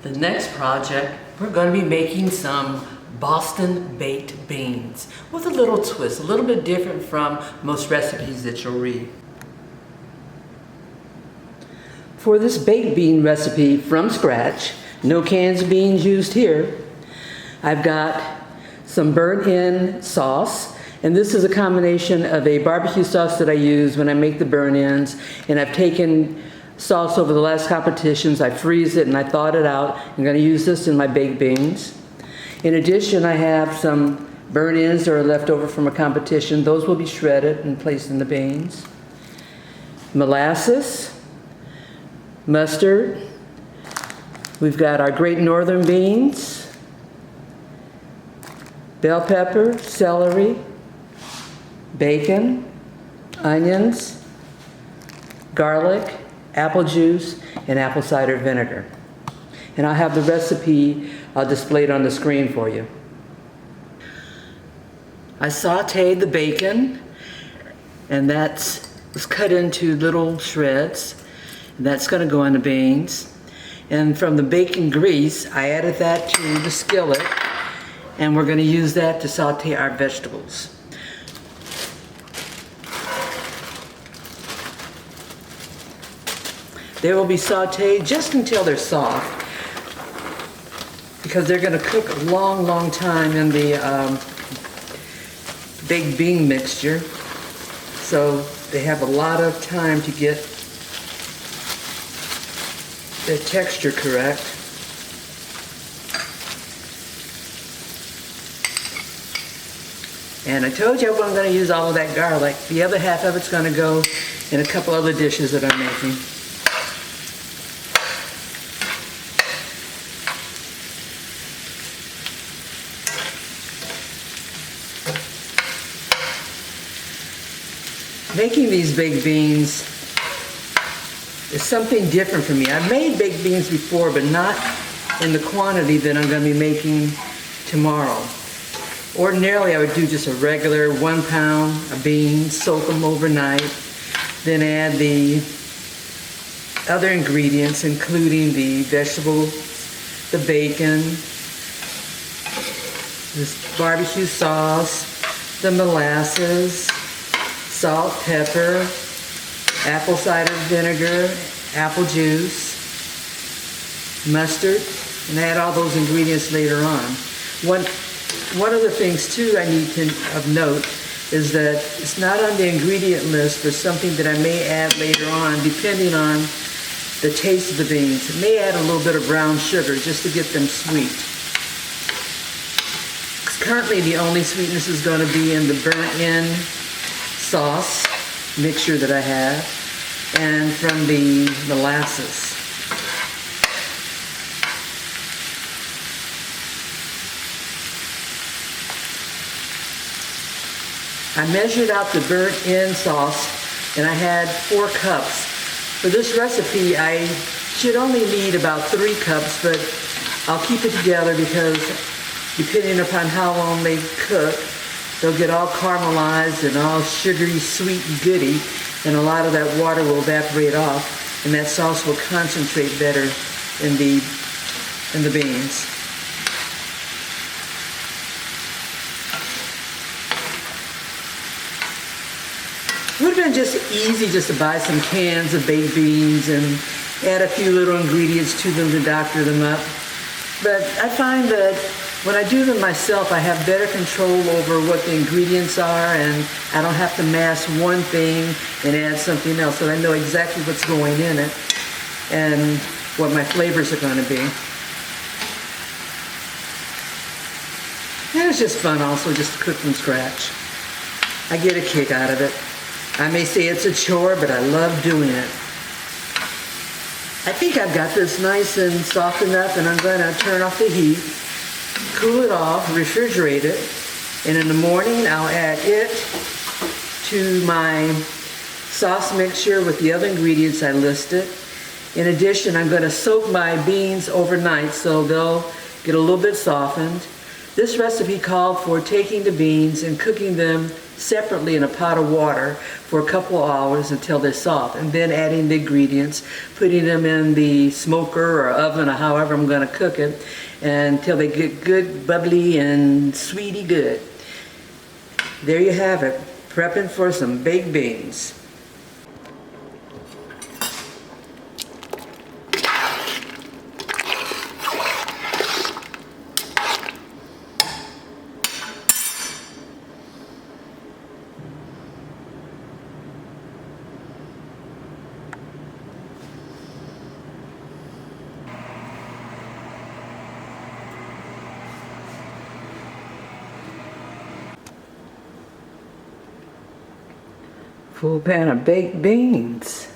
The next project, we're going to be making some Boston baked beans with a little twist, a little bit different from most recipes that you'll read. For this baked bean recipe from scratch, no cans of beans used here, I've got some burnt-in sauce, and this is a combination of a barbecue sauce that I use when I make the burnt-ins, and I've taken sauce over the last competitions, I freeze it and I thawed it out. I'm going to use this in my baked beans. In addition, I have some burnt-ins that are left over from a competition. Those will be shredded and placed in the beans. Molasses, mustard, we've got our Great Northern beans, bell pepper, celery, bacon, onions, garlic, apple juice, and apple cider vinegar. And I'll have the recipe displayed on the screen for you. I sauteed the bacon, and that's cut into little shreds. And that's going to go in the beans. And from the bacon grease, I added that to the skillet, and we're going to use that to saute our vegetables. They will be sauteed just until they're soft, because they're going to cook a long, long time in the baked bean mixture. So they have a lot of time to get the texture correct. And I told you I wasn't going to use all of that garlic. The other half of it's going to go in a couple other dishes that I'm making. Making these baked beans is something different for me. I've made baked beans before, but not in the quantity that I'm going to be making tomorrow. Ordinarily, I would do just a regular 1 pound of beans, soak them overnight, then add the other ingredients, including the vegetables, the bacon, this barbecue sauce, the molasses, salt, pepper, apple cider vinegar, apple juice, mustard, and add all those ingredients later on. One of the things too I need to of note is that it's not on the ingredient list for something that I may add later on, depending on the taste of the beans. I may add a little bit of brown sugar just to get them sweet. Currently the only sweetness is going to be in the burnt-in sauce mixture that I have, and from the molasses. I measured out the burnt-in sauce, and I had 4 cups. For this recipe, I should only need about 3 cups, but I'll keep it together because depending upon how long they cook, they'll get all caramelized and all sugary, sweet and goody, and a lot of that water will evaporate off, and that sauce will concentrate better in the beans. It would have been just easy just to buy some cans of baked beans and add a few little ingredients to them to doctor them up. But I find that when I do them myself, I have better control over what the ingredients are, and I don't have to mass one thing and add something else, so I know exactly what's going in it and what my flavors are going to be. And it's just fun also just to cook from scratch. I get a kick out of it. I may say it's a chore, but I love doing it. I think I've got this nice and soft enough, and I'm going to turn off the heat, cool it off, refrigerate it, and in the morning I'll add it to my sauce mixture with the other ingredients I listed. In addition, I'm going to soak my beans overnight so they'll get a little bit softened. This recipe called for taking the beans and cooking them separately in a pot of water for a couple of hours until they're soft, and then adding the ingredients, putting them in the smoker or oven or however I'm going to cook it until they get good, bubbly, and sweety good. There you have it, prepping for some baked beans. Full pan of baked beans.